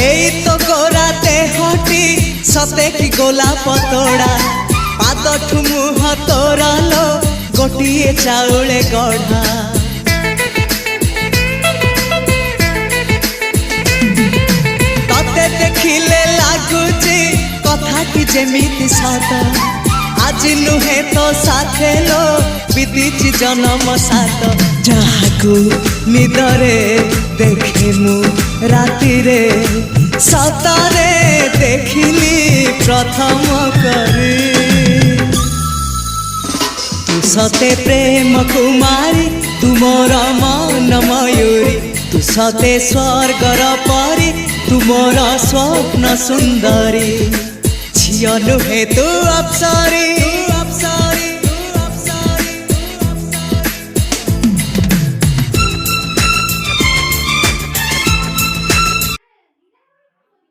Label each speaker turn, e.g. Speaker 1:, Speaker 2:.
Speaker 1: এই তো গোরাতে হটি সতে কি গোলাপ তোড়া পাদঠু মুহ তোরালো গোটিয়ে চাউলে গড়া ততে দেখিলে লাগুছি কথাটি যেমিতি সত আজি নুহে তো সাথে লো বিদিছি জনম সাত যাহাকু নিদরে দেখে মু রাতিরে সতরে দেখিলি প্রথম করে তু সতে প্রেম কুমারী তু মোর মন ময়ূরী তু সতে স্বর্গর পরি তু মোর স্বপ্ন সুন্দরী ঝিও নুহে তু অপ্সরী।